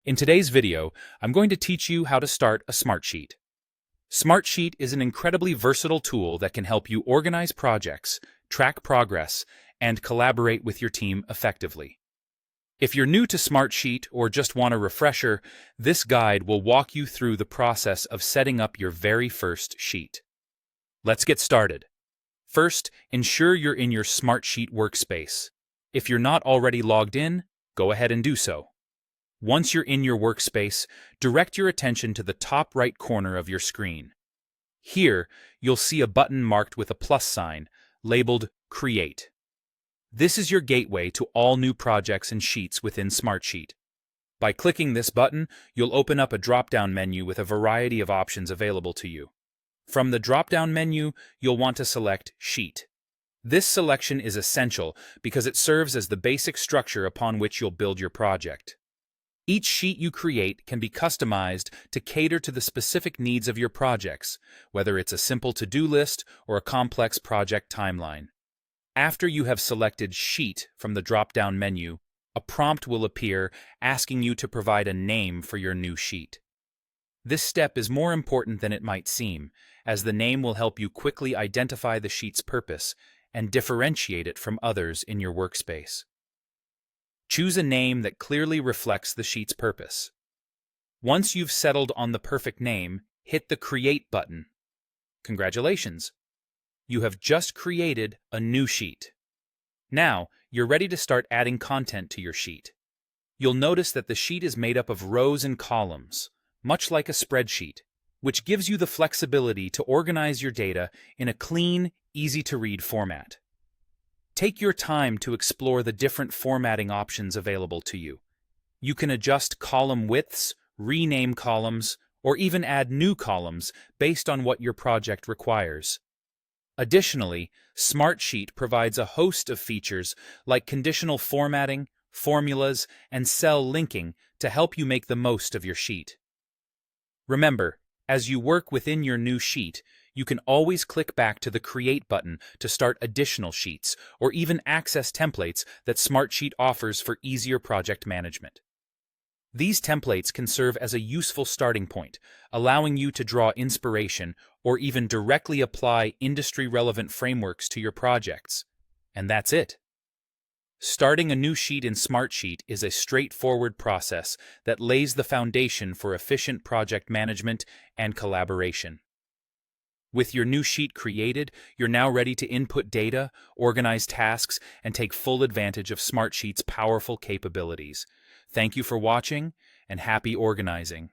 In today's video, I'm going to teach you how to start a Smartsheet. Smartsheet is an incredibly versatile tool that can help you organize projects, track progress, and collaborate with your team effectively. If you're new to Smartsheet or just want a refresher, this guide will walk you through the process of setting up your very first sheet. Let's get started. First, ensure you're in your Smartsheet workspace. If you're not already logged in, go ahead and do so. Once you're in your workspace, direct your attention to the top right corner of your screen. Here, you'll see a button marked with a plus sign, labeled Create. This is your gateway to all new projects and sheets within Smartsheet. By clicking this button, you'll open up a drop-down menu with a variety of options available to you. From the drop-down menu, you'll want to select Sheet. This selection is essential because it serves as the basic structure upon which you'll build your project. Each sheet you create can be customized to cater to the specific needs of your projects, whether it's a simple to-do list or a complex project timeline. After you have selected Sheet from the drop-down menu, a prompt will appear asking you to provide a name for your new sheet. This step is more important than it might seem, as the name will help you quickly identify the sheet's purpose and differentiate it from others in your workspace. Choose a name that clearly reflects the sheet's purpose. Once you've settled on the perfect name, hit the Create button. Congratulations! You have just created a new sheet. Now, you're ready to start adding content to your sheet. You'll notice that the sheet is made up of rows and columns, much like a spreadsheet, which gives you the flexibility to organize your data in a clean, easy-to-read format. Take your time to explore the different formatting options available to you. You can adjust column widths, rename columns, or even add new columns based on what your project requires. Additionally, Smartsheet provides a host of features like conditional formatting, formulas, and cell linking to help you make the most of your sheet. Remember, as you work within your new sheet, you can always click back to the Create button to start additional sheets or even access templates that Smartsheet offers for easier project management. These templates can serve as a useful starting point, allowing you to draw inspiration or even directly apply industry-relevant frameworks to your projects. And that's it. Starting a new sheet in Smartsheet is a straightforward process that lays the foundation for efficient project management and collaboration. With your new sheet created, you're now ready to input data, organize tasks, and take full advantage of Smartsheet's powerful capabilities. Thank you for watching, and happy organizing.